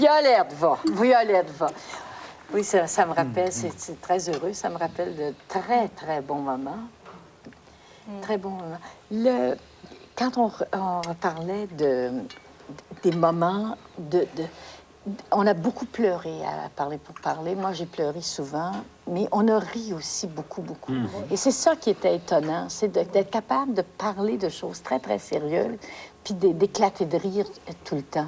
Violette va. Violette va. Oui, ça me rappelle, c'est très heureux. Ça me rappelle de très, très bons moments. Très bons moments. Quand on parlait des moments on a beaucoup pleuré à Parler pour parler. Moi, j'ai pleuré souvent, mais on a ri aussi beaucoup, beaucoup. Et c'est ça qui était étonnant, c'est d'être capable de parler de choses très, très sérieuses, puis d'éclater de rire tout le temps.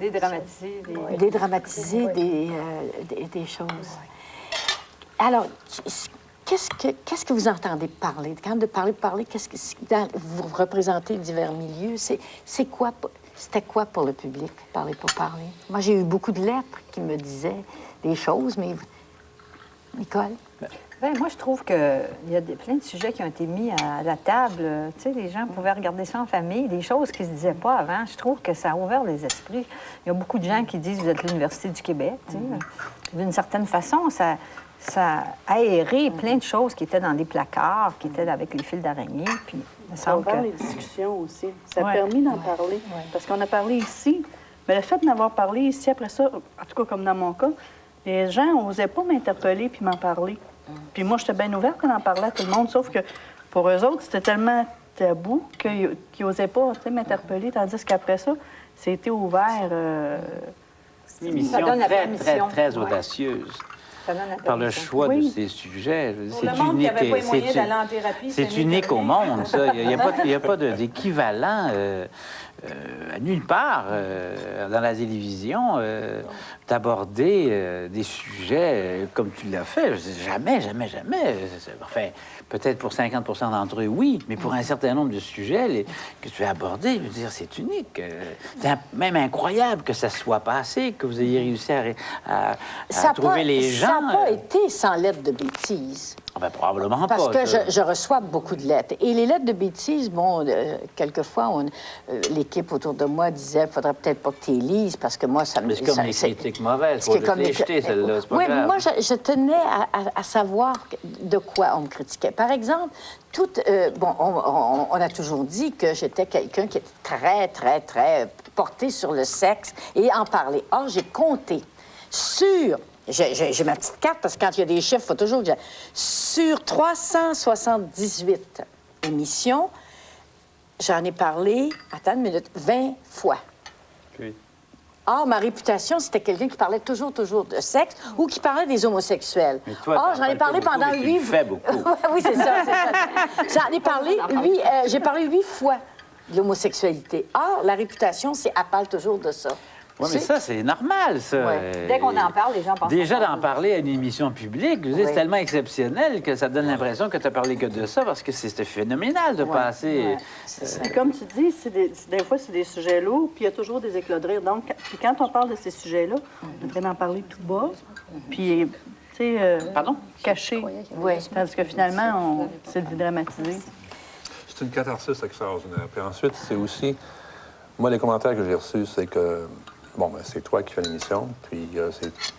Dédramatiser des choses. Alors, qu'est-ce que vous entendez parler? Quand de parler, vous représentez divers milieux, c'est quoi... C'était quoi pour le public, Parler pour parler? Moi, j'ai eu beaucoup de lettres qui me disaient des choses, mais... Nicole? Bien, moi, je trouve qu'il y a plein de sujets qui ont été mis à la table. Tu sais, les gens pouvaient regarder ça en famille, des choses qui ne se disaient pas avant. Je trouve que ça a ouvert les esprits. Il y a beaucoup de gens qui disent « Vous êtes l'Université du Québec. » D'une certaine façon, ça a aéré plein de choses qui étaient dans des placards, qui étaient avec les fils d'araignée, puis... Ça a ouvert les discussions aussi. Ça a permis d'en parler. Parce qu'on a parlé ici, mais le fait d'en parlé ici, après ça, en tout cas comme dans mon cas, les gens n'osaient pas m'interpeller puis m'en parler. Puis moi, j'étais bien ouverte d'en parler à tout le monde, sauf que pour eux autres, c'était tellement tabou qu'ils n'osaient pas m'interpeller, tandis qu'après ça, c'était ouvert. Une émission très audacieuse. Par le choix de ces sujets. C'est unique. C'est unique au monde, ça. Il n'y a pas d'équivalent nulle part dans la télévision d'aborder des sujets comme tu l'as fait. Jamais. Enfin, peut-être pour 50 d'entre eux, oui, mais pour un certain nombre de sujets que tu as abordés, je veux dire, c'est unique. C'est même incroyable que ça soit passé, que vous ayez réussi à trouver les gens. Ça n'a pas été sans lettres de bêtises. Ben, probablement Parce pas. Parce que je reçois beaucoup de lettres. Et les lettres de bêtises, bon, quelquefois, l'équipe autour de moi disait, il faudrait peut-être pas que tu les lises, parce que moi, ça me... Mais c'est comme les critiques mauvaises. Il faut les jeter, celle-là, c'est pas grave. Moi, je tenais à savoir de quoi on me critiquait. Par exemple, on a toujours dit que j'étais quelqu'un qui était très, très, très porté sur le sexe et en parler. Or, j'ai compté sur... J'ai ma petite carte, parce que quand il y a des chiffres, il faut toujours que sur 378 émissions, j'en ai parlé, attends une minute, 20 fois. Oui. Or, ma réputation, c'était quelqu'un qui parlait toujours de sexe ou qui parlait des homosexuels. Mais toi, or, j'en ai parlé pendant 8 fois. fais beaucoup. Oui, c'est ça. J'en ai parlé j'ai parlé 8 fois de l'homosexualité. Or, la réputation, c'est elle parle toujours de ça. Oui, mais ça, c'est normal, ça. Ouais. Dès qu'on en parle, les gens pensent... Déjà, d'en parler à une émission publique, c'est tellement exceptionnel que ça donne l'impression que tu n'as parlé que de ça, parce que c'est phénoménal de passer... Mais comme tu dis, des fois, c'est des sujets lourds, puis il y a toujours des éclats de rire. Donc, puis quand on parle de ces sujets-là, on devrait en parler tout bas, puis, tu sais... Pardon? Caché. Oui. Parce que finalement, c'est dédramatisé. C'est une catharsis extraordinaire. Puis ensuite, c'est aussi... Moi, les commentaires que j'ai reçus, c'est que... Bon, ben, c'est toi qui fais l'émission, puis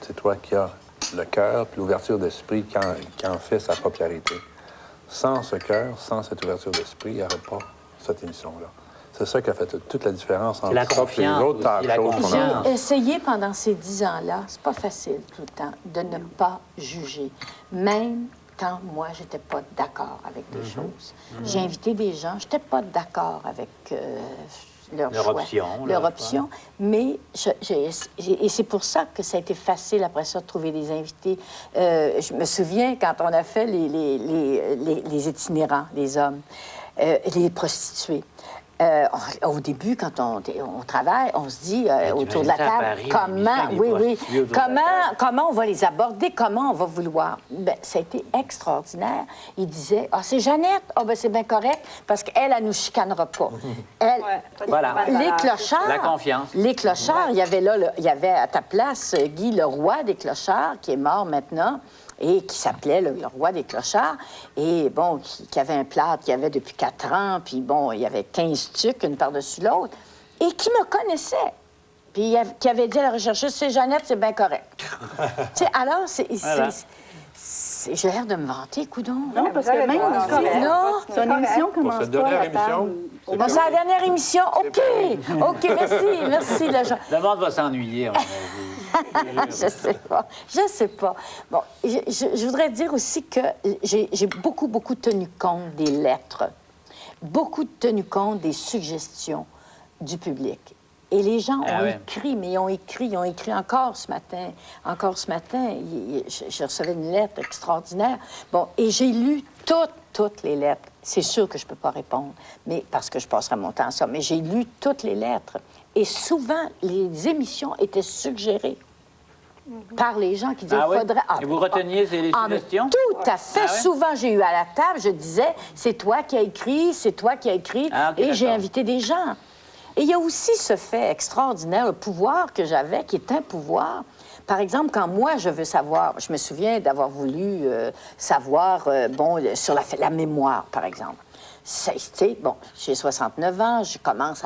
c'est toi qui as le cœur puis l'ouverture d'esprit qui en fait sa popularité. Sans ce cœur, sans cette ouverture d'esprit, il n'y aurait pas cette émission-là. C'est ça qui a fait toute la différence entre la ça et les autres talk-shows qu'on a. J'ai essayé pendant ces 10 ans-là, c'est pas facile tout le temps, de ne pas juger. Même quand moi, j'étais pas d'accord avec des choses. J'ai invité des gens, j'étais pas d'accord avec... leur option. Mais et c'est pour ça que ça a été facile après ça de trouver des invités. Je me souviens quand on a fait les itinérants, les hommes, les prostituées. Au début, quand on travaille, on se dit autour de la table, comment on va les aborder, comment on va vouloir. Ben, ça a été extraordinaire. Il disait, c'est Jeannette, c'est bien correct, parce qu'elle, elle nous chicanera pas. Voilà. Les clochards. La confiance. Les clochards, il y avait à ta place Guy Leroy des clochards, qui est mort maintenant, et qui s'appelait le roi des clochards, et bon, qui avait un plâtre qu'il avait depuis 4 ans, puis bon, il y avait 15 tucs, une par-dessus l'autre, et qui me connaissait. Puis qui avait dit à la rechercheuse, c'est Jeannette, c'est bien correct. Alors, j'ai l'air de me vanter, coudonc. Non, parce que même... Non, c'est une émission commence pas à la table. Bon, c'est la dernière émission. OK. OK, merci, les gens. Le monde va s'ennuyer, à mon avis. Je sais pas. Bon, je voudrais dire aussi que j'ai beaucoup tenu compte des lettres, beaucoup tenu compte des suggestions du public. Et les gens ont écrit, mais ils ont écrit encore ce matin. Encore ce matin, je recevais une lettre extraordinaire. Bon, et j'ai lu toutes les lettres. C'est sûr que je ne peux pas répondre, mais parce que je passerai mon temps à ça. Mais j'ai lu toutes les lettres. Et souvent, les émissions étaient suggérées par les gens qui disaient faudrait. Et vous reteniez les suggestions? Tout à fait. Souvent, j'ai eu à la table, je disais c'est toi qui as écrit, c'est toi qui as écrit. Et j'ai invité des gens. Et il y a aussi ce fait extraordinaire, le pouvoir que j'avais, qui est un pouvoir. Par exemple, quand moi, je veux savoir, je me souviens d'avoir voulu savoir, sur la mémoire, par exemple. Bon, j'ai 69 ans, je commence.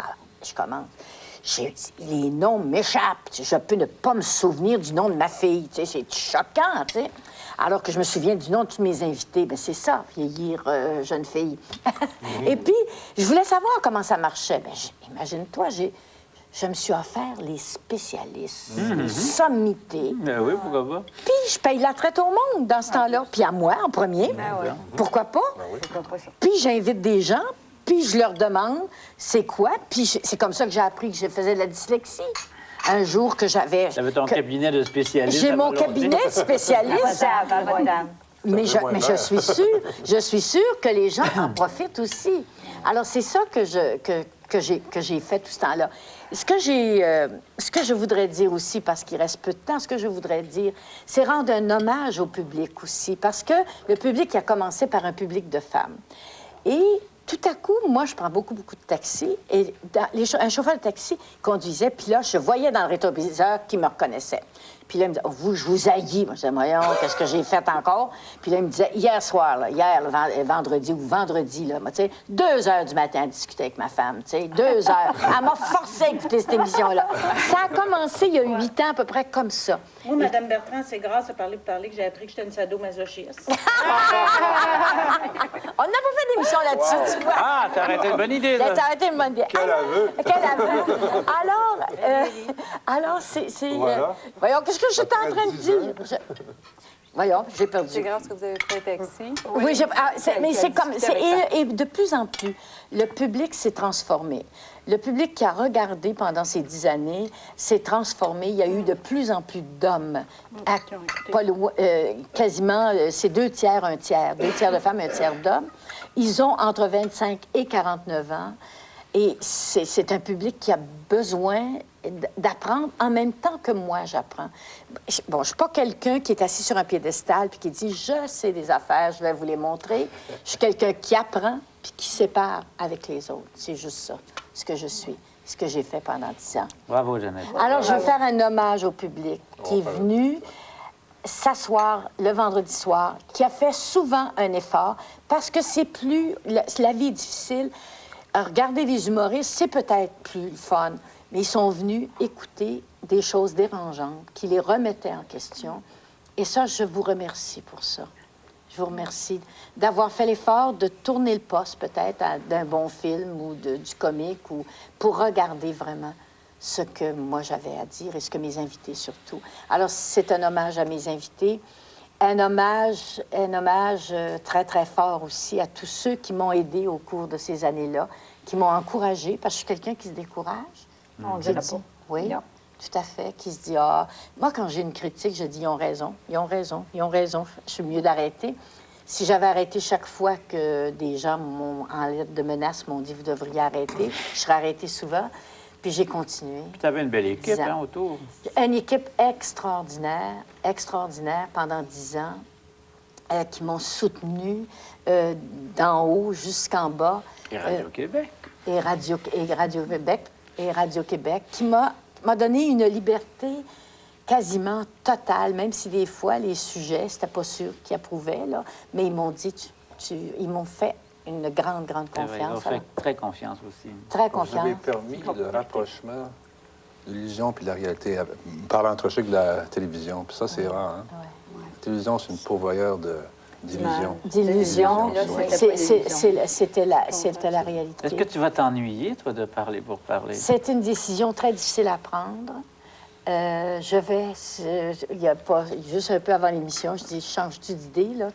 Les noms m'échappent. Je peux ne pas me souvenir du nom de ma fille. C'est choquant, tu sais. Alors que je me souviens du nom de tous mes invités. Bien, c'est ça, vieillir jeune fille. Et puis, je voulais savoir comment ça marchait. Bien, imagine-toi, je me suis offert les spécialistes, les sommités. Ben oui, pourquoi pas? Puis, je paye la traite au monde dans ce temps-là. Puis à moi, en premier. Pourquoi pas? Puis, j'invite des gens, puis je leur demande c'est quoi. Puis, c'est comme ça que j'ai appris que je faisais de la dyslexie. Un jour que j'avais... Tu avais ton cabinet de spécialiste. J'ai mon cabinet de spécialiste. Mais je suis sûre que les gens en profitent aussi. Alors, c'est ça que j'ai fait tout ce temps-là. Ce que je voudrais dire aussi, parce qu'il reste peu de temps, ce que je voudrais dire, c'est rendre un hommage au public aussi, parce que le public a commencé par un public de femmes. Et tout à coup, moi, je prends beaucoup de taxis, et un chauffeur de taxi conduisait, puis là, je voyais dans le rétroviseur qu'il me reconnaissait. Puis là, il me disait, je vous haïs. Moi, je disais, voyons, qu'est-ce que j'ai fait encore? Puis là, il me disait, hier soir, là, vendredi, là, tu sais, 2 heures du matin à discuter avec ma femme, tu sais, 2 heures. Elle m'a forcé à écouter cette émission-là. Ça a commencé il y a 8 ans, à peu près comme ça. Moi, Mme Bertrand, c'est grâce à parler que j'ai appris que j'étais une sadomasochiste. On n'a pas fait d'émission là-dessus, tu vois. Ah, t'as arrêté une bonne idée, là. T'as arrêté une bonne idée. Quel aveu! Quel aveu! Alors, c'est... Voilà. Voyons, qu'est-ce que j'étais en train de dire? Voyons, j'ai perdu. C'est grâce que vous avez pris un taxi. Oui, mais c'est comme... Et de plus en plus, le public s'est transformé. Le public qui a regardé pendant ces 10 années s'est transformé. Il y a eu de plus en plus d'hommes. Quasiment, c'est 2 tiers, 1 tiers. 2 tiers de femmes, 1 tiers d'hommes. Ils ont entre 25 et 49 ans. Et c'est un public qui a besoin d'apprendre en même temps que moi, j'apprends. Bon, je ne suis pas quelqu'un qui est assis sur un piédestal puis qui dit « je sais des affaires, je vais vous les montrer ». Je suis quelqu'un qui apprend puis qui sépare avec les autres. C'est juste ça, ce que je suis, ce que j'ai fait pendant 10 ans. Bravo, Jeannette. Alors, je veux faire un hommage au public qui est venu s'asseoir le vendredi soir, qui a fait souvent un effort, parce que c'est plus... La vie est difficile. Regarder les humoristes, c'est peut-être plus fun, mais ils sont venus écouter des choses dérangeantes qui les remettaient en question. Et ça, je vous remercie pour ça. Je vous remercie d'avoir fait l'effort de tourner le poste, peut-être, d'un bon film ou du comique, ou pour regarder vraiment ce que moi j'avais à dire et ce que mes invités surtout. Alors, c'est un hommage à mes invités. Un hommage très, très fort aussi à tous ceux qui m'ont aidé au cours de ces années-là, qui m'ont encouragée, parce que je suis quelqu'un qui se décourage. On dirait pas. Oui, Non. tout à fait, qui se dit, ah, moi, quand j'ai une critique, je dis, ils ont raison, ils ont raison, ils ont raison, je suis mieux d'arrêter. Si j'avais arrêté chaque fois que des gens, en lettre de menace, m'ont dit, vous devriez arrêter, je serais arrêtée souvent. Puis j'ai continué. Puis tu avais une belle équipe, hein, autour. Une équipe extraordinaire pendant 10 ans, qui m'ont soutenue d'en haut jusqu'en bas. Et Radio-Québec. Et Radio-Québec, qui m'a donné une liberté quasiment totale, même si des fois, les sujets, c'était pas sûr qu'ils approuvaient, là, mais ils m'ont dit, ils m'ont fait une grande confiance. Ils ont fait très confiance aussi. Très Vous confiance. avez permis le rapprochement de l'illusion puis de la réalité par l'entrechet de la télévision. Puis ça, c'est rare. Hein? La télévision, c'est une pourvoyeur d'illusion. Là, C'était la réalité. Est-ce que tu vas t'ennuyer, toi, de parler pour parler? C'est une décision très difficile à prendre. Il y a pas, juste un peu avant l'émission, je dis, changes-tu d'idée, là?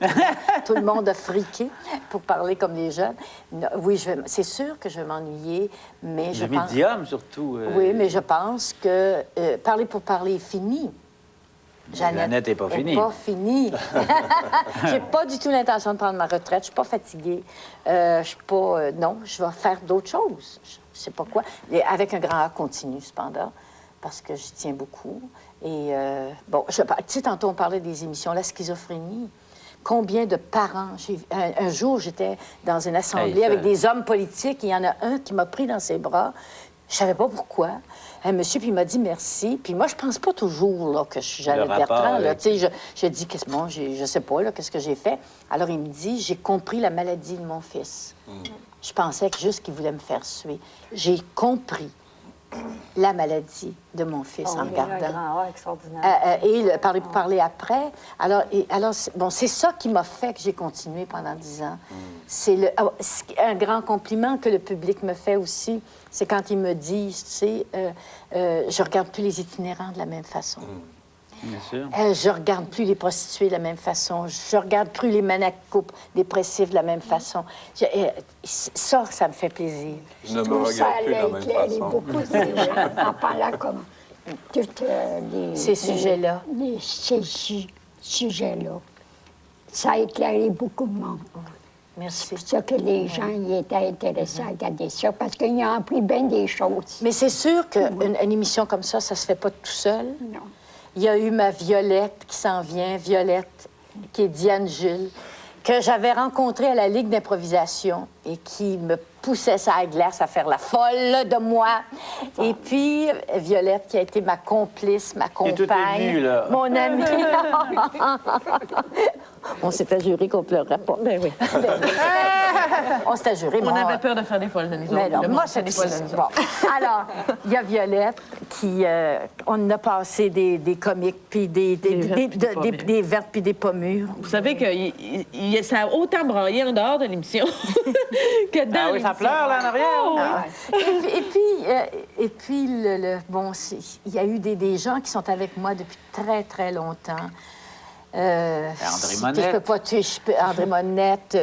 Tout le monde a friqué pour parler comme les jeunes. Non, oui, c'est sûr que je vais m'ennuyer, mais je Le pense... médium, surtout. Oui, mais je pense que parler pour parler est fini. Jeannette n'est pas finie. Pas finie. J'ai pas du tout l'intention de prendre ma retraite. Je suis pas fatiguée. Je suis pas... non, je vais faire d'autres choses. Je sais pas quoi. Avec un grand A continu, cependant, parce que j'y tiens beaucoup. Et, bon, tu sais, tantôt, on parlait des émissions, la schizophrénie. Combien de parents... Un jour, j'étais dans une assemblée avec des hommes politiques. Il y en a un qui m'a pris dans ses bras. Je savais pas pourquoi. Un monsieur, puis il m'a dit merci. Puis moi, je pense pas toujours là, que je suis Jeannette Bertrand. Là. Tu sais, je dis, bon, je sais pas, là, qu'est-ce que j'ai fait. Alors, il me dit, j'ai compris la maladie de mon fils. Je pensais que juste qu'il voulait me faire suer. J'ai compris la maladie de mon fils en regardant. Un grand A extraordinaire. Et parler après. Alors, bon, c'est ça qui m'a fait que j'ai continué pendant 10 ans. C'est un grand compliment que le public me fait aussi. C'est quand ils me disent, tu sais, je regarde plus les itinérants de la même façon. Bien sûr. Je regarde plus les prostituées de la même façon. Je regarde plus les maniaco-dépressifs de la même façon. Ça me fait plaisir. Je ne me regarde plus de la même façon. Beaucoup de gens en parlant comme toutes Ces sujets-là. Ces sujets-là. Ça a éclairé beaucoup de monde. Merci. C'est pour ça que les gens y étaient intéressés à regarder ça, parce qu'ils ont appris bien des choses. Mais c'est sûr qu'une émission comme ça se fait pas tout seul. Non. Il y a eu ma Violette qui s'en vient, Violette, qui est Diane Jules, que j'avais rencontrée à la Ligue d'improvisation et qui me poussait sa glace à faire la folle de moi. Et puis, Violette, qui a été ma complice, ma compagne. tout est nu, là. Mon amie. On s'était juré qu'on pleurerait pas. Ben oui. On s'était juré. On avait peur de faire des folles de nous Mais autres. non, Le moi, monde fait des folles de nous bon. autres. Alors, il y a Violette qui... on a passé des comiques, puis des vertes, puis des pommures. Vous savez que ça a autant braillé en dehors de l'émission que dans Ah oui, ça l'émission. pleure, là, en arrière. Et puis bon, il y a eu des gens qui sont avec moi depuis très, très longtemps. André Monette. Je peux pas tuer. André Monette.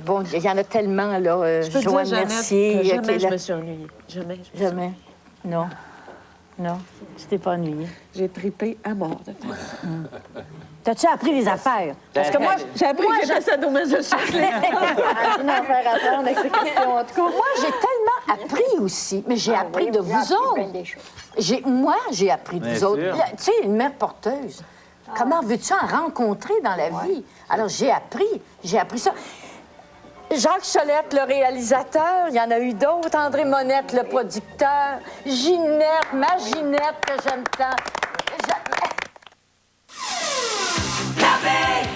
Bon, il y en a tellement, là. Je peux te Joanne dire, Jeannette, Mercier. que qui jamais est je là. me suis ennuyée. Jamais. Jamais. Non. Non. Tu t'es pas ennuyée. J'ai tripé à mort de faire ça. T'as-tu appris des affaires? Parce que moi, J'ai appris que j'étais sadomasochiste. Une affaire à prendre avec ces questions, en tout cas. moi, j'ai tellement appris aussi. Mais j'ai appris de Oui, vous vous appris bien autres. des choses. Moi, j'ai appris de Bien vous autres. sûr. Là, tu sais, une mère porteuse. Comment veux-tu en rencontrer dans la vie? Alors, j'ai appris ça. Jacques Cholette, le réalisateur, il y en a eu d'autres. André Monette, le producteur. Ginette, ma Ginette, que j'aime tant.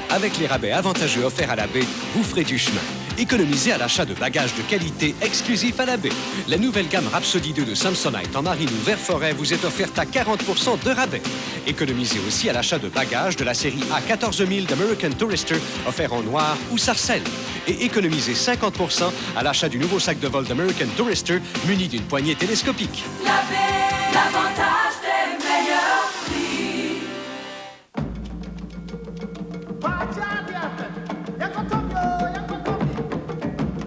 Avec les rabais avantageux offerts à la baie, vous ferez du chemin. Économisez à l'achat de bagages de qualité exclusifs à la baie. La nouvelle gamme Rhapsody 2 de Samsonite en marine ou vert forêt vous est offerte à 40% de rabais. Économisez aussi à l'achat de bagages de la série A14000 d'American Tourister offert en noir ou sarcelle. Et économisez 50% à l'achat du nouveau sac de vol d'American Tourister muni d'une poignée télescopique. La baie, l'avantage des meilleurs prix.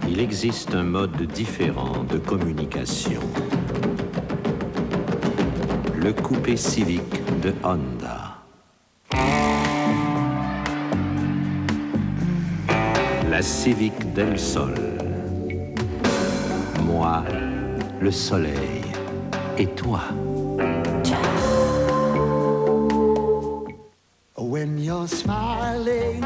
Il existe un mode différent de communication. Le coupé Civic de Honda. La Civic del Sol. Moi, le soleil. Et toi? When you're smiling,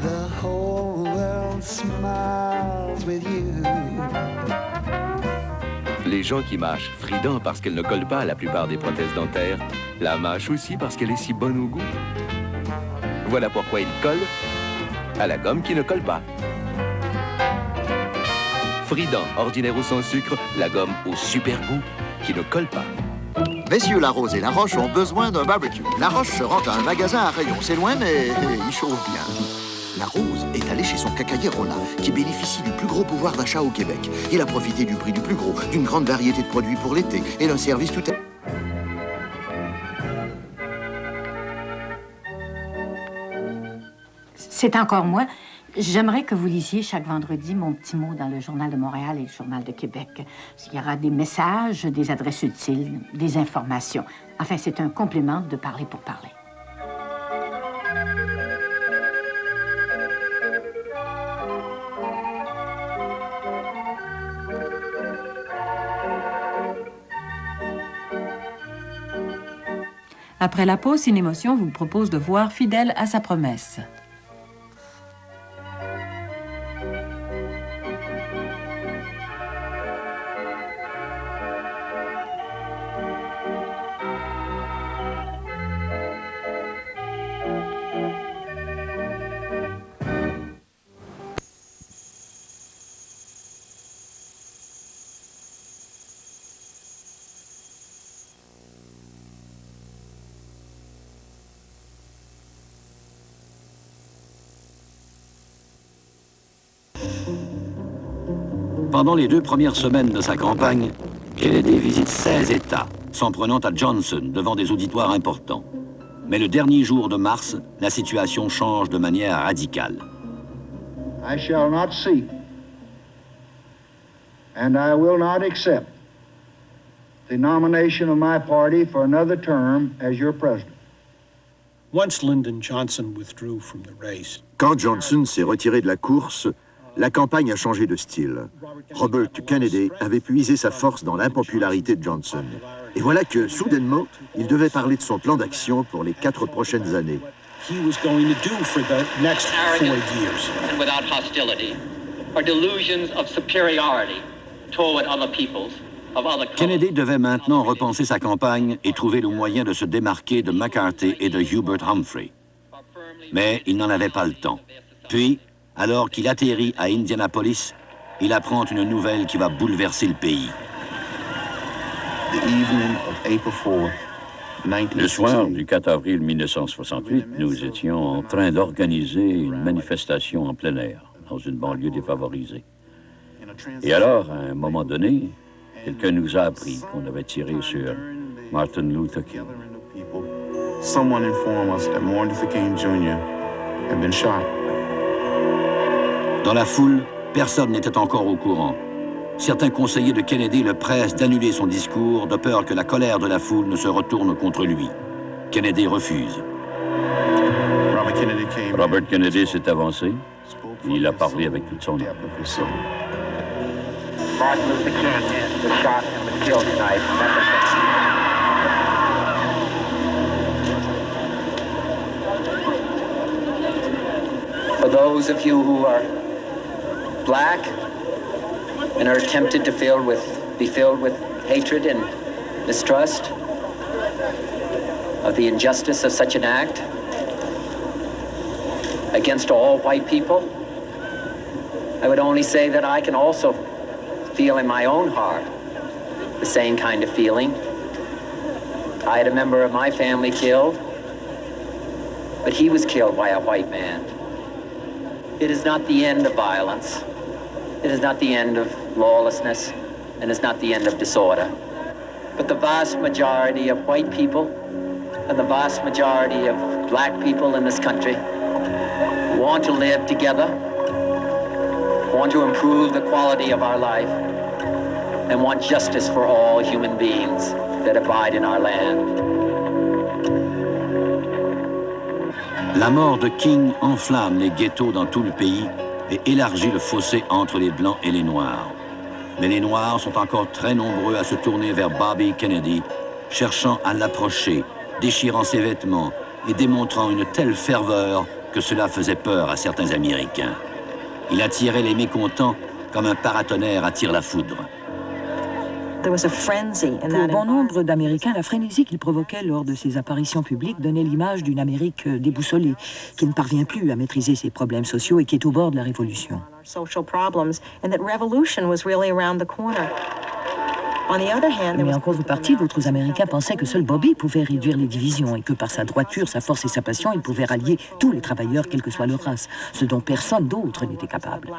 the whole world smiles with you. Les gens qui mâchent Frident parce qu'elle ne colle pas à la plupart des prothèses dentaires, la mâchent aussi parce qu'elle est si bonne au goût. Voilà pourquoi ils collent à la gomme qui ne colle pas. Frident, ordinaire ou sans sucre, la gomme au super goût qui ne colle pas. Messieurs Larose et Laroche ont besoin d'un barbecue. Laroche se rend à un magasin à rayons. C'est loin, mais il chauffe bien. Larose est allé chez son quincaillier Rona, qui bénéficie du plus gros pouvoir d'achat au Québec. Il a profité du prix du plus gros, d'une grande variété de produits pour l'été et d'un service tout à... C'est encore moi. J'aimerais que vous lisiez chaque vendredi mon petit mot dans le Journal de Montréal et le Journal de Québec. Il y aura des messages, des adresses utiles, des informations. Enfin, c'est un complément de parler pour parler. Après la pause, Cinémotion vous propose de voir Fidèle à sa promesse. Pendant les 2 premières semaines de sa campagne, Kennedy visite 16 États, s'en prenant à Johnson devant des auditoires importants. Mais le dernier jour de mars, la situation change de manière radicale. I shall not seek, and I will not accept the nomination of my party for another term as your president. Once Lyndon Johnson withdrew from the race. Quand Johnson s'est retiré de la course, la campagne a changé de style. Robert Kennedy avait puisé sa force dans l'impopularité de Johnson. Et voilà que, soudainement, il devait parler de son plan d'action pour les 4 prochaines années. He was going to do for the next 4 years. And without hostility, or delusions of superiority toward other peoples, of other colors. Kennedy devait maintenant repenser sa campagne et trouver le moyen de se démarquer de McCarthy et de Hubert Humphrey. Mais il n'en avait pas le temps. Puis, alors qu'il atterrit à Indianapolis, il apprend une nouvelle qui va bouleverser le pays. Le soir du 4 avril 1968, nous étions en train d'organiser une manifestation en plein air, dans une banlieue défavorisée. Et alors, à un moment donné, quelqu'un nous a appris qu'on avait tiré sur Martin Luther King. Someone informed us that Martin Luther King Jr. had been shot. Dans la foule, personne n'était encore au courant. Certains conseillers de Kennedy le pressent d'annuler son discours de peur que la colère de la foule ne se retourne contre lui. Kennedy refuse. Robert Kennedy s'est avancé. Il a parlé avec toute son âme. Martin Luther King was shot and was killed tonight. For those of you who are black and are tempted to be filled with hatred and mistrust of the injustice of such an act against all white people, I would only say that I can also feel in my own heart the same kind of feeling. I had a member of my family killed, but he was killed by a white man. It is not the end of violence. It is not the end of lawlessness, and it's not the end of disorder. But the vast majority of white people and the vast majority of black people in this country want to live together, want to improve the quality of our life, and want justice for all human beings that abide in our land. La mort de King enflamme les ghettos dans tout le pays et élargit le fossé entre les Blancs et les Noirs. Mais les Noirs sont encore très nombreux à se tourner vers Bobby Kennedy, cherchant à l'approcher, déchirant ses vêtements et démontrant une telle ferveur que cela faisait peur à certains Américains. Il attirait les mécontents comme un paratonnerre attire la foudre. Pour bon nombre d'Américains, la frénésie qu'il provoquait lors de ses apparitions publiques donnait l'image d'une Amérique déboussolée, qui ne parvient plus à maîtriser ses problèmes sociaux et qui est au bord de la révolution. Mais en contrepartie, d'autres Américains pensaient que seul Bobby pouvait réduire les divisions et que par sa droiture, sa force et sa passion, il pouvait rallier tous les travailleurs, quelle que soit leur race, ce dont personne d'autre n'était capable.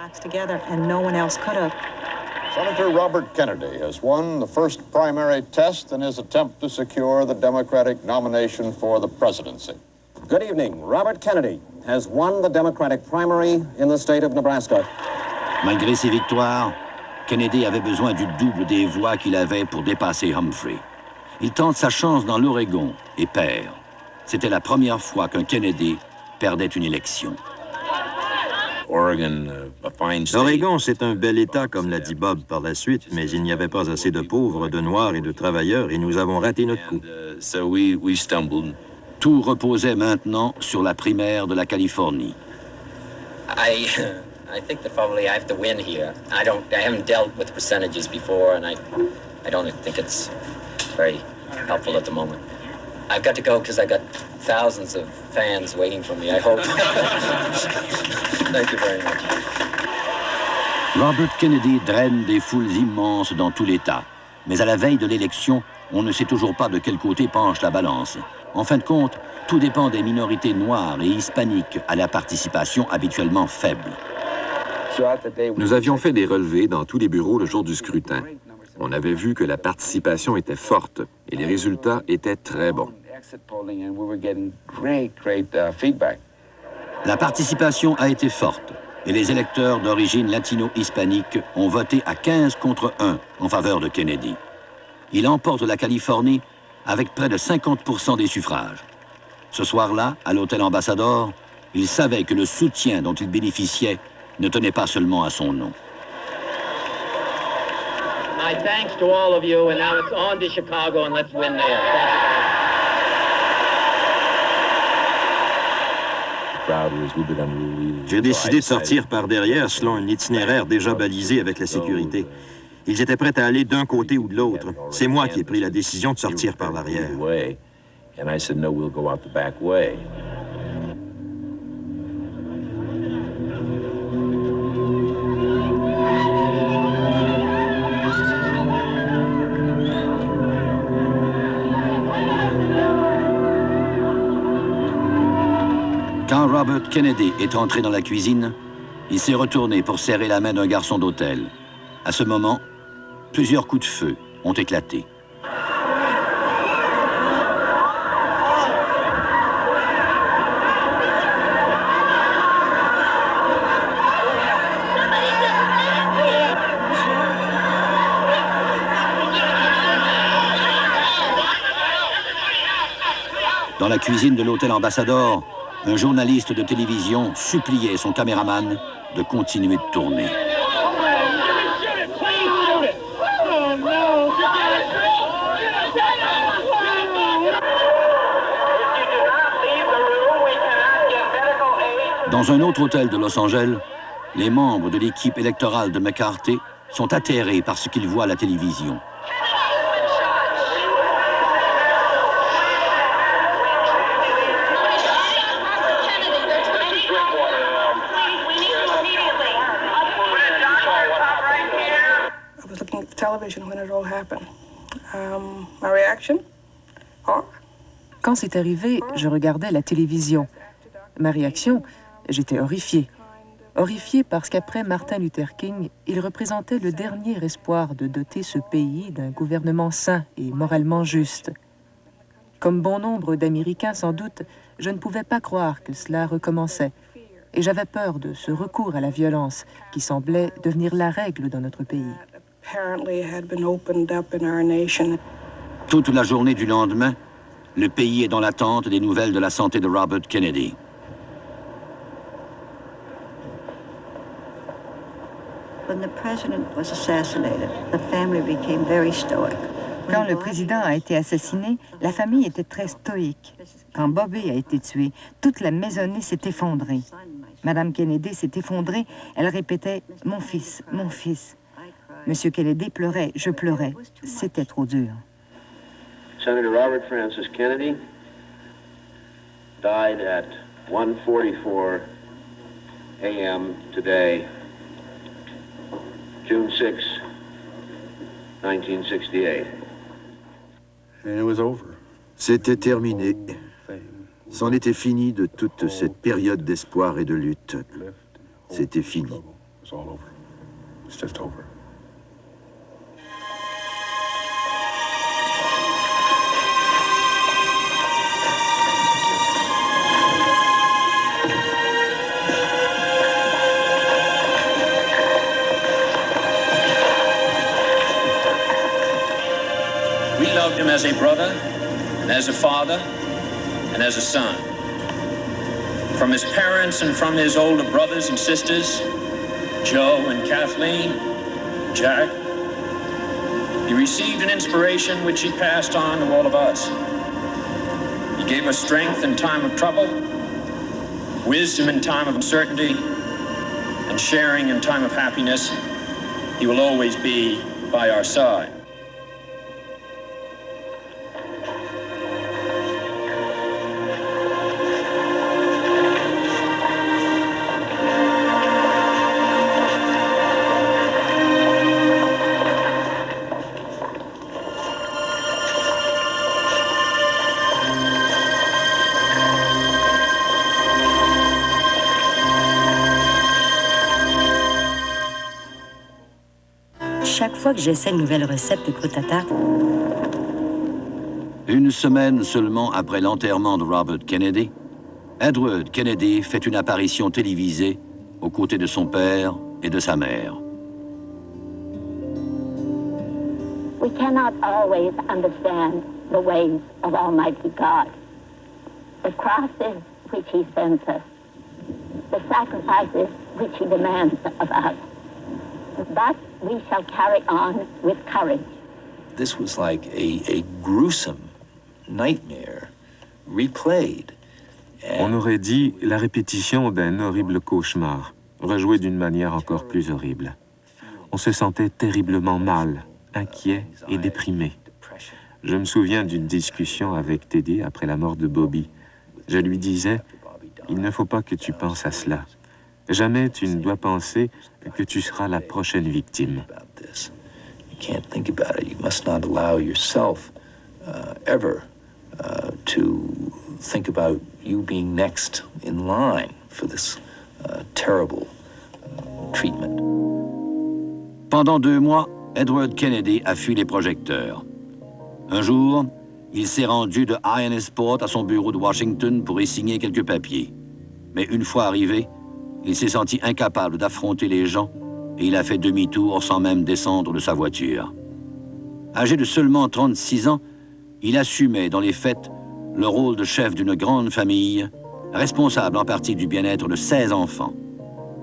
Senator Robert Kennedy has won the first primary test in his attempt to secure the Democratic nomination for the presidency. Good evening. Robert Kennedy has won the Democratic primary in the state of Nebraska. Malgré ses victoires, Kennedy avait besoin du double des voix qu'il avait pour dépasser Humphrey. Il tente sa chance dans l'Oregon et perd. C'était la première fois qu'un Kennedy perdait une élection. L'Oregon, c'est un bel État, comme l'a dit Bob par la suite, mais il n'y avait pas assez de pauvres, de noirs et de travailleurs, et nous avons raté notre coup. Tout reposait maintenant sur la primaire de la Californie. I think that probably I have to win here. I haven't dealt with percentages before, and I don't think it's very helpful at the moment. I've got to go because I got thousands of fans waiting for me, I hope. Thank you very much. Robert Kennedy draine des foules immenses dans tout l'État. Mais à la veille de l'élection, on ne sait toujours pas de quel côté penche la balance. En fin de compte, tout dépend des minorités noires et hispaniques à la participation habituellement faible. Nous avions fait des relevés dans tous les bureaux le jour du scrutin. On avait vu que la participation était forte et les résultats étaient très bons. La participation a été forte et les électeurs d'origine latino-hispanique ont voté à 15 contre 1 en faveur de Kennedy. Il emporte la Californie avec près de 50% des suffrages. Ce soir-là, à l'hôtel Ambassador, il savait que le soutien dont il bénéficiait ne tenait pas seulement à son nom. My thanks to all of you, and now it's on to Chicago, and let's win there. J'ai décidé de sortir par derrière selon un itinéraire déjà balisé avec la sécurité. Ils étaient prêts à aller d'un côté ou de l'autre. C'est moi qui ai pris la décision de sortir par l'arrière. Quand Robert Kennedy est entré dans la cuisine, il s'est retourné pour serrer la main d'un garçon d'hôtel. À ce moment, plusieurs coups de feu ont éclaté. Dans la cuisine de l'hôtel Ambassador, un journaliste de télévision suppliait son caméraman de continuer de tourner. Dans un autre hôtel de Los Angeles, les membres de l'équipe électorale de McCarthy sont atterrés par ce qu'ils voient à la télévision. Television when it all happened. My reaction? Quand c'est arrivé, je regardais la télévision. Ma réaction, j'étais horrifiée. Horrifiée parce qu'après Martin Luther King, il représentait le dernier espoir de doter ce pays d'un gouvernement sain et moralement juste. Comme bon nombre d'Américains sans doute, je ne pouvais pas croire que cela recommençait. Et j'avais peur de ce recours à la violence qui semblait devenir la règle dans notre pays. Toute la journée du lendemain, le pays est dans l'attente des nouvelles de la santé de Robert Kennedy. Quand le président a été assassiné, la famille était très stoïque. Quand Bobby a été tué, toute la maisonnée s'est effondrée. Madame Kennedy s'est effondrée, elle répétait « Mon fils, mon fils ». Monsieur Kennedy pleurait, je pleurais. C'était trop dur. Senator Robert Francis Kennedy died at 1:44 a.m. today, June 6, 1968. And it was over. C'était terminé. C'en était fini de toute cette période d'espoir et de lutte. C'était fini. It's all over. It's just over. We loved him as a brother, and as a father, and as a son. From his parents and from his older brothers and sisters, Joe and Kathleen, Jack, he received an inspiration which he passed on to all of us. He gave us strength in time of trouble, wisdom in time of uncertainty, and sharing in time of happiness. He will always be by our side. Chaque fois que j'essaie une nouvelle recette de croûte à tarte. Une semaine seulement après l'enterrement de Robert Kennedy, Edward Kennedy fait une apparition télévisée aux côtés de son père et de sa mère. We cannot always understand the ways of Almighty God. The crosses which He sends us, the sacrifices which He demands of us. But we shall carry on with courage. This was like a gruesome nightmare replayed. On aurait dit la répétition d'un horrible cauchemar, rejoué d'une manière encore plus horrible. On se sentait terriblement mal, inquiet et déprimé. Je me souviens d'une discussion avec Teddy après la mort de Bobby. Je lui disais, il ne faut pas que tu penses à cela. Jamais tu ne dois penser que tu seras la prochaine victime. You can't think about it. You must not allow yourself ever to think about you being next in line for this terrible treatment. Pendant 2 mois, Edward Kennedy a fui les projecteurs. Un jour, il s'est rendu de Hyannisport à son bureau de Washington pour y signer quelques papiers. Mais une fois arrivé, il s'est senti incapable d'affronter les gens et il a fait demi-tour sans même descendre de sa voiture. Âgé de seulement 36 ans, il assumait dans les faits le rôle de chef d'une grande famille, responsable en partie du bien-être de 16 enfants.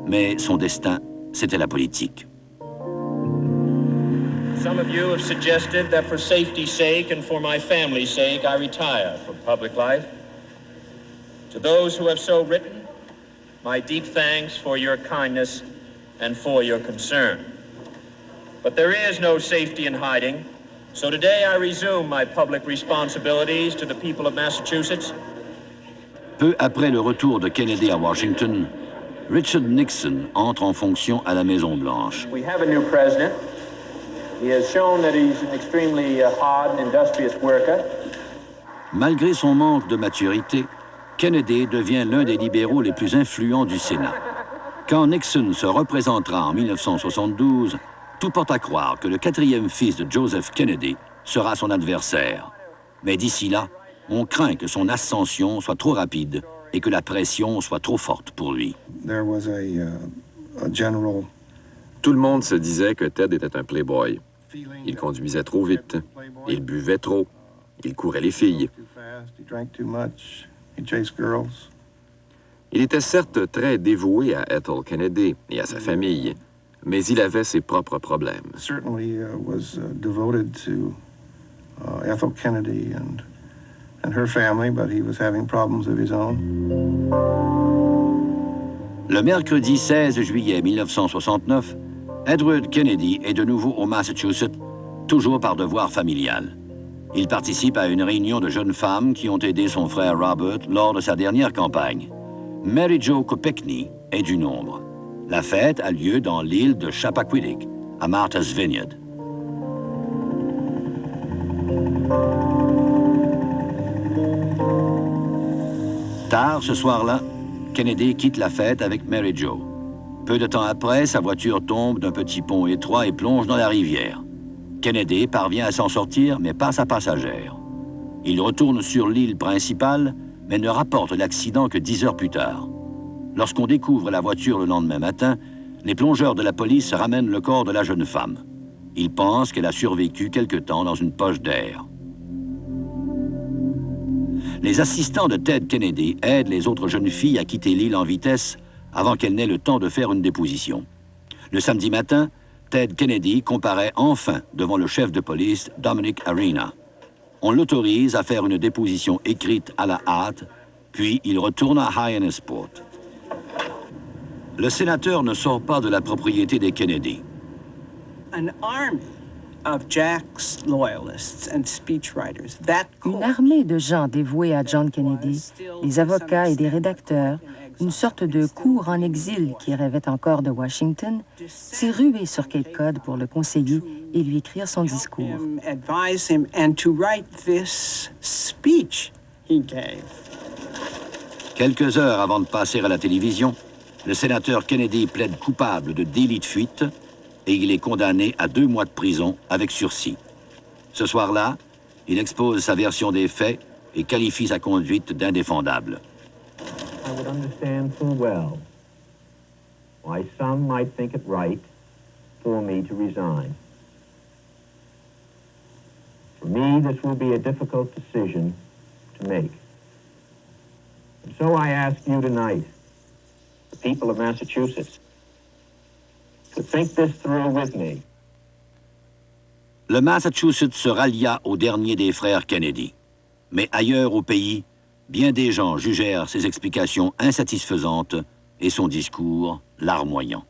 Mais son destin, c'était la politique. Some of you have suggested that for safety's sake and for my family's sake, I retire from public life. To those who have so written, my deep thanks for your kindness and for your concern. But there is no safety in hiding, so today I resume my public responsibilities to the people of Massachusetts. Peu après le retour de Kennedy à Washington, Richard Nixon entre en fonction à la Maison-Blanche. We have a new president. He has shown that he's an extremely hard and industrious worker. Malgré son manque de maturité, Kennedy devient l'un des libéraux les plus influents du Sénat. Quand Nixon se représentera en 1972, tout porte à croire que le 4e fils de Joseph Kennedy sera son adversaire. Mais d'ici là, on craint que son ascension soit trop rapide et que la pression soit trop forte pour lui. There was a general... Tout le monde se disait que Ted était un playboy. Il conduisait trop vite, il buvait trop, il courait les filles. He drank too much. He chased girls. Il était certes très dévoué à Ethel Kennedy et à sa famille, mais il avait ses propres problèmes. Certainly was devoted to Ethel Kennedy and her family, but he was having problems of his own. Le mercredi 16 juillet 1969, Edward Kennedy est de nouveau au Massachusetts, toujours par devoir familial. Il participe à une réunion de jeunes femmes qui ont aidé son frère Robert lors de sa dernière campagne. Mary Jo Kopechne est du nombre. La fête a lieu dans l'île de Chappaquiddick, à Martha's Vineyard. Tard ce soir-là, Kennedy quitte la fête avec Mary Jo. Peu de temps après, sa voiture tombe d'un petit pont étroit et plonge dans la rivière. Kennedy parvient à s'en sortir, mais pas sa passagère. Il retourne sur l'île principale, mais ne rapporte l'accident que 10 heures plus tard. Lorsqu'on découvre la voiture le lendemain matin, les plongeurs de la police ramènent le corps de la jeune femme. Ils pensent qu'elle a survécu quelque temps dans une poche d'air. Les assistants de Ted Kennedy aident les autres jeunes filles à quitter l'île en vitesse avant qu'elles n'aient le temps de faire une déposition. Le samedi matin, Ted Kennedy comparaît enfin devant le chef de police, Dominic Arena. On l'autorise à faire une déposition écrite à la hâte, puis il retourne à Hyannisport. Le sénateur ne sort pas de la propriété des Kennedy. An army of Jack's loyalists and speechwriters. Une armée de gens dévoués à John Kennedy, des avocats et des rédacteurs, une sorte de cour en exil qui rêvait encore de Washington, s'est ruée sur Cape Cod pour le conseiller et lui écrire son discours. Advise him and to write this speech he gave. Quelques heures avant de passer à la télévision, le sénateur Kennedy plaide coupable de délit de fuite et il est condamné à 2 mois de prison avec sursis. Ce soir-là, il expose sa version des faits et qualifie sa conduite d'indéfendable. I would understand full well why some might think it right for me to resign. For me, this will be a difficult decision to make. And so I ask you tonight, the people of Massachusetts, to think this through with me. Le Massachusetts se rallia au dernier des frères Kennedy. Mais ailleurs au pays, bien des gens jugèrent ses explications insatisfaisantes et son discours larmoyant.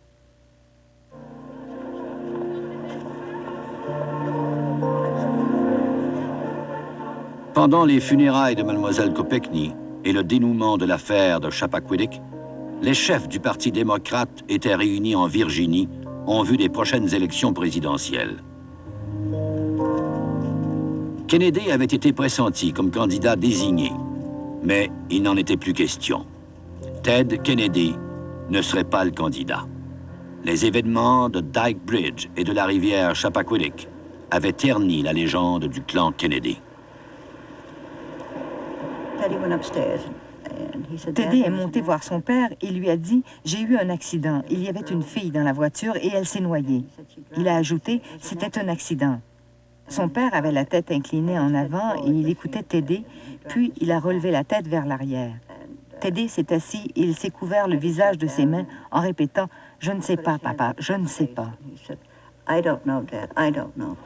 Pendant les funérailles de Mademoiselle Kopechne et le dénouement de l'affaire de Chappaquiddick, les chefs du Parti démocrate étaient réunis en Virginie en vue des prochaines élections présidentielles. Kennedy avait été pressenti comme candidat désigné, mais il n'en était plus question. Ted Kennedy ne serait pas le candidat. Les événements de Dyke Bridge et de la rivière Chappaquiddick avaient terni la légende du clan Kennedy. Teddy est monté voir son père et lui a dit « J'ai eu un accident. Il y avait une fille dans la voiture et elle s'est noyée. » Il a ajouté « C'était un accident. » Son père avait la tête inclinée en avant et il écoutait Teddy, puis il a relevé la tête vers l'arrière. Teddy s'est assis et il s'est couvert le visage de ses mains en répétant « Je ne sais pas, papa, je ne sais pas. » I don't know, Dad. I don't know.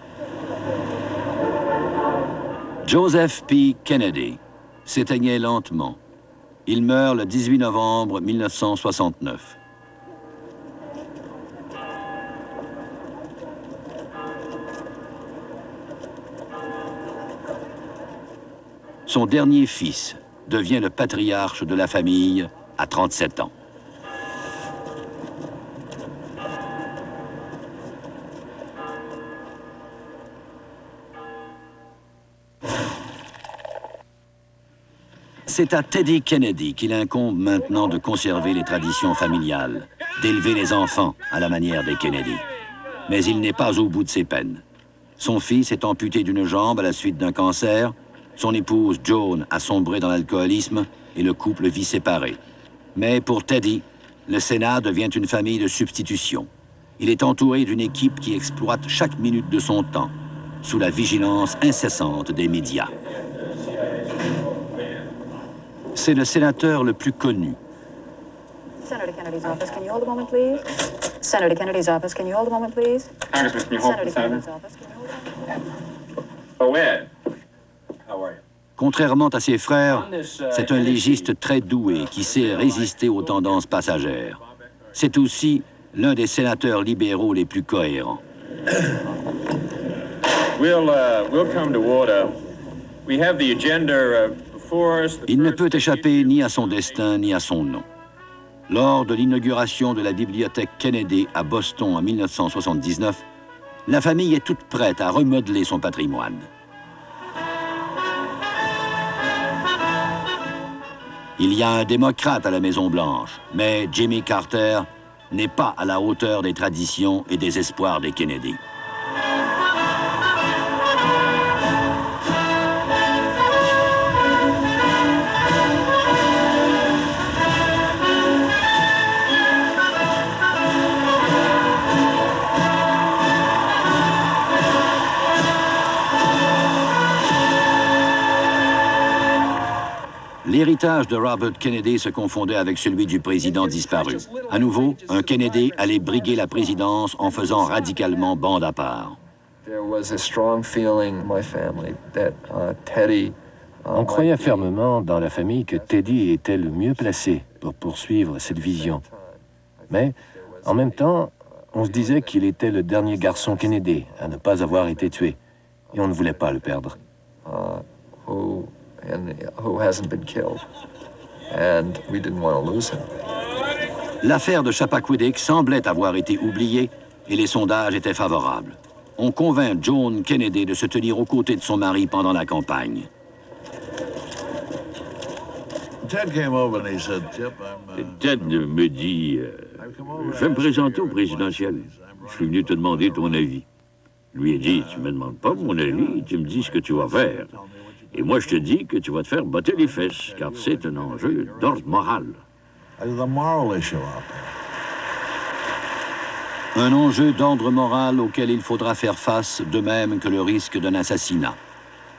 Joseph P. Kennedy s'éteignait lentement. Il meurt le 18 novembre 1969. Son dernier fils devient le patriarche de la famille à 37 ans. C'est à Teddy Kennedy qu'il incombe maintenant de conserver les traditions familiales, d'élever les enfants à la manière des Kennedy. Mais il n'est pas au bout de ses peines. Son fils est amputé d'une jambe à la suite d'un cancer, son épouse Joan a sombré dans l'alcoolisme et le couple vit séparé. Mais pour Teddy, le Sénat devient une famille de substitution. Il est entouré d'une équipe qui exploite chaque minute de son temps, sous la vigilance incessante des médias. C'est le sénateur le plus connu. Senator Kennedy's office, can you hold a moment, please? Senator Kennedy's office, can you hold a moment, please? Congressman, can you hold Senator the Kennedy's Senator? office, can you hold a moment? Oh, Ed. How are you? Contrairement à ses frères, c'est un légiste très doué qui sait résister aux tendances passagères. C'est aussi l'un des sénateurs libéraux les plus cohérents. We'll come to order. We have the agenda before us. Il ne peut échapper ni à son destin ni à son nom. Lors de l'inauguration de la bibliothèque Kennedy à Boston en 1979, la famille est toute prête à remodeler son patrimoine. Il y a un démocrate à la Maison-Blanche, mais Jimmy Carter n'est pas à la hauteur des traditions et des espoirs des Kennedy. L'héritage de Robert Kennedy se confondait avec celui du président disparu. À nouveau, un Kennedy allait briguer la présidence en faisant radicalement bande à part. On croyait fermement dans la famille que Teddy était le mieux placé pour poursuivre cette vision. Mais, en même temps, on se disait qu'il était le dernier garçon Kennedy à ne pas avoir été tué. Et on ne voulait pas le perdre. L'affaire de Chappaquiddick semblait avoir été oubliée et les sondages étaient favorables. On convainc Joan Kennedy de se tenir aux côtés de son mari pendant la campagne. Ted me dit, je vais me présenter au présidentiel. Je suis venu te demander ton avis. Lui a dit, tu me demandes pas mon avis, tu me dis ce que tu vas faire. Et moi, je te dis que tu vas te faire botter les fesses, car c'est un enjeu d'ordre moral. Un enjeu d'ordre moral auquel il faudra faire face, de même que le risque d'un assassinat.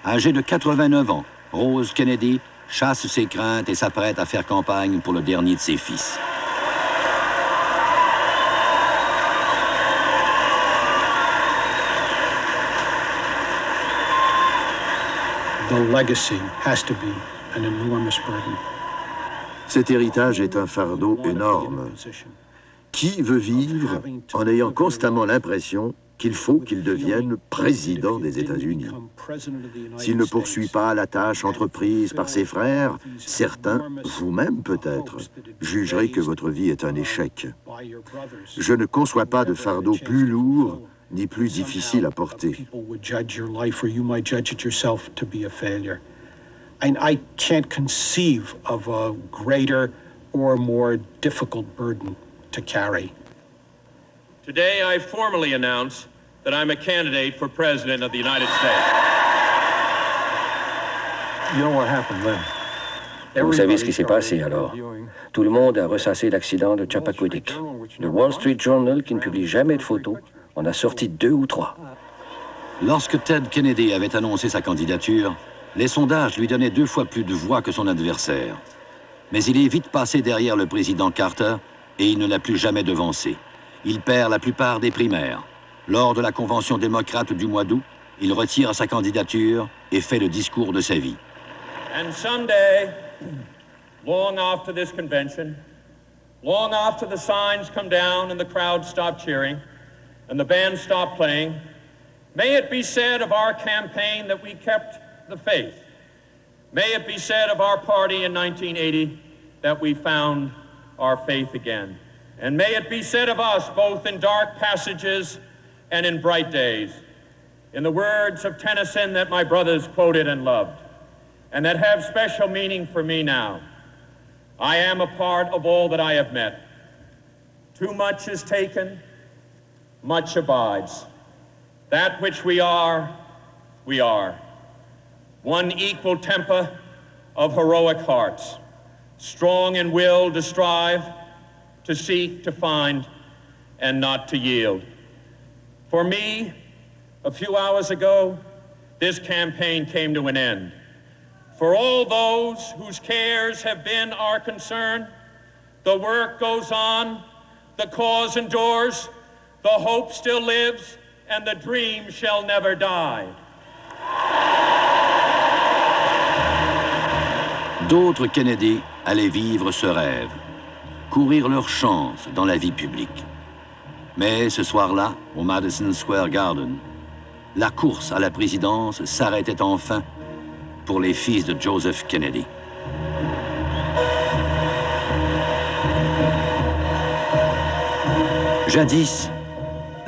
Âgée de 89 ans, Rose Kennedy chasse ses craintes et s'apprête à faire campagne pour le dernier de ses fils. Cet héritage est un fardeau énorme. Qui veut vivre en ayant constamment l'impression qu'il faut qu'il devienne président des États-Unis? S'il ne poursuit pas la tâche entreprise par ses frères, certains, vous-même peut-être, jugerez que votre vie est un échec. Je ne conçois pas de fardeau plus lourd ni plus difficile à porter. And I can't conceive of a greater or more difficult burden to carry. Today, I formally announce that I'm a candidate for President of the United States. You know what happened then? Vous savez ce qui s'est passé alors? Tout le monde a ressassé l'accident de Chappaquiddick. Le Wall Street Journal, qui ne publie jamais de photos, en a sorti 2 ou 3. Lorsque Ted Kennedy avait annoncé sa candidature, les sondages lui donnaient 2 fois plus de voix que son adversaire. Mais il est vite passé derrière le président Carter et il ne l'a plus jamais devancé. Il perd la plupart des primaires. Lors de la convention démocrate du mois d'août, il retire sa candidature et fait le discours de sa vie. And someday, long after this convention, long after the signs come down and the crowd stop cheering and the band stop playing, may it be said of our campaign that we kept the faith. May it be said of our party in 1980 that we found our faith again. And may it be said of us both in dark passages and in bright days. In the words of Tennyson that my brothers quoted and loved, and that have special meaning for me now. I am a part of all that I have met. Too much is taken, much abides. That which we are, we are. One equal temper of heroic hearts, strong in will to strive, to seek, to find, and not to yield. For me, a few hours ago, this campaign came to an end. For all those whose cares have been our concern, the work goes on, the cause endures, the hope still lives, and the dream shall never die. D'autres Kennedy allaient vivre ce rêve, courir leur chance dans la vie publique. Mais ce soir-là, au Madison Square Garden, la course à la présidence s'arrêtait enfin pour les fils de Joseph Kennedy. Jadis,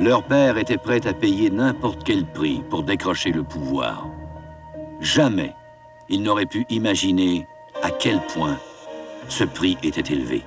leur père était prêt à payer n'importe quel prix pour décrocher le pouvoir. Jamais il n'aurait pu imaginer à quel point Ce prix était élevé.